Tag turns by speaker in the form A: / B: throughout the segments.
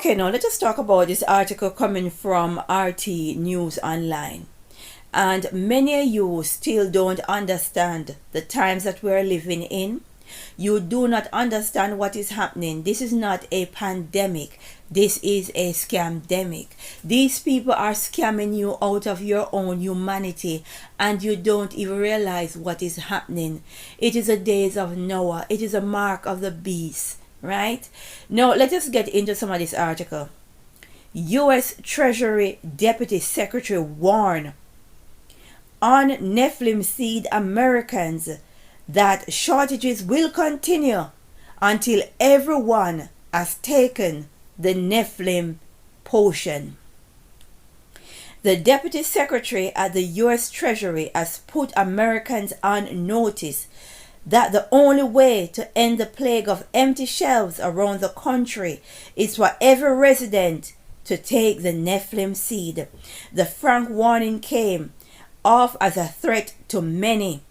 A: Okay, now let us talk about this article coming from RT News Online. And many of you still don't understand the times that we're living in. You do not understand what is happening. This is not a pandemic. This is a scamdemic. These people are scamming you out of your own humanity, and you don't even realize what is happening. It is the days of Noah. It is a mark of the beast, right? Now, let us get into some of this article. U.S. Treasury Deputy Secretary warned on Nephilim seed Americans that shortages will continue until everyone has taken the Nephilim potion. The Deputy Secretary at the U.S. Treasury has put Americans on notice that the only way to end the plague of empty shelves around the country is for every resident to take the Nephilim seed. The frank warning came off as a threat to many.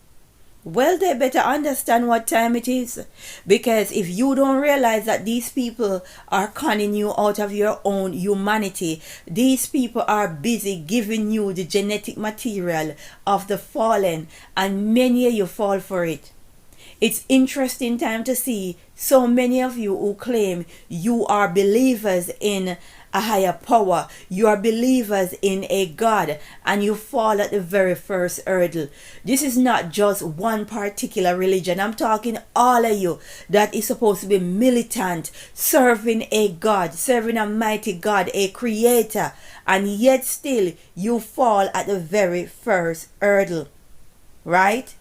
A: Well, they better understand what time it is, because if you don't realize that these people are conning you out of your own humanity, these people are busy giving you the genetic material of the fallen, and many of you fall for it. It's interesting time to see so many of you who claim you are believers in a higher power, you are believers in a God, and you fall at the very first hurdle. This is not just one particular religion. I'm talking all of you that is supposed to be militant, serving a God, serving a mighty God, a creator, and yet still you fall at the very first hurdle, right?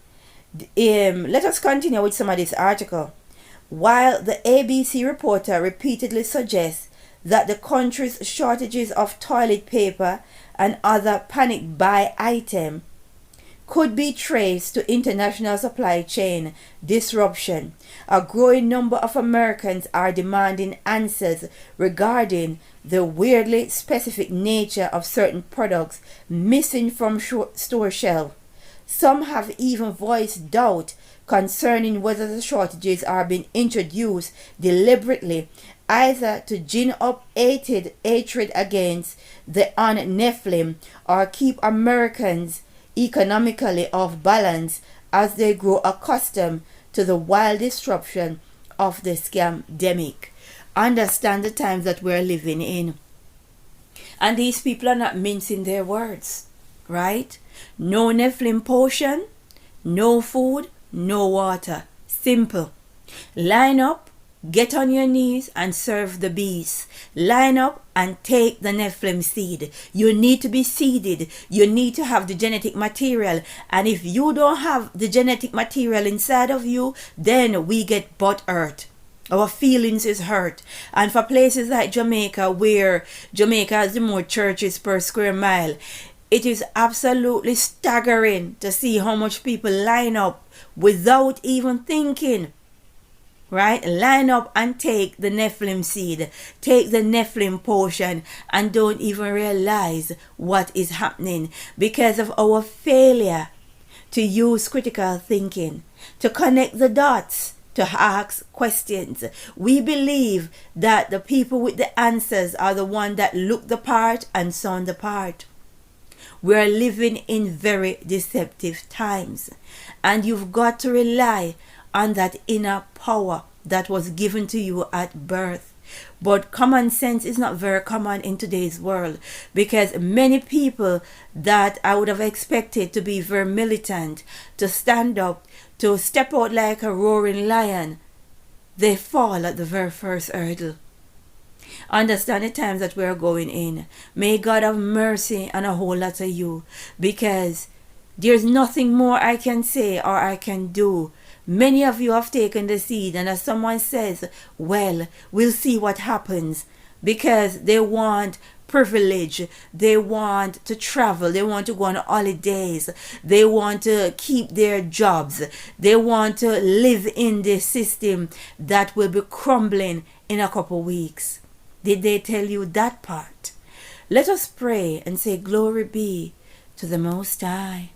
A: Let us continue with some of this article. While the ABC reporter repeatedly suggests that the country's shortages of toilet paper and other panic buy items could be traced to international supply chain disruption, a growing number of Americans are demanding answers regarding the weirdly specific nature of certain products missing from store shelves. Some have even voiced doubt concerning whether the shortages are being introduced deliberately, either to gin up hatred against the Nephilim or keep Americans economically off balance as they grow accustomed to the wild disruption of the scamdemic. Understand the times that we're living in. And these people are not mincing their words, right? No Nephilim potion, no food, no water. Simple. Line up, get on your knees and serve the beast. Line up and take the Nephilim seed. You need to be seeded. You need to have the genetic material. And if you don't have the genetic material inside of you, then we get butt hurt. Our feelings is hurt. And for places like Jamaica, where Jamaica has the more churches per square mile, it is absolutely staggering to see how much people line up without even thinking. Right? Line up and take the Nephilim seed. Take the Nephilim potion and don't even realize what is happening because of our failure to use critical thinking, to connect the dots, to ask questions. We believe that the people with the answers are the ones that look the part and sound the part. We are living in very deceptive times, and you've got to rely on that inner power that was given to you at birth. But common sense is not very common in today's world, because many people that I would have expected to be very militant, to stand up, to step out like a roaring lion, they fall at the very first hurdle. Understand the times that we are going in. May God have mercy on a whole lot of you, because there's nothing more I can say or I can do. Many of you have taken the seed, and as someone says, well, we'll see what happens, because they want privilege, they want to travel, they want to go on holidays, they want to keep their jobs, they want to live in this system that will be crumbling in a couple weeks. Did they tell you that part? Let us pray and say, glory be to the Most High.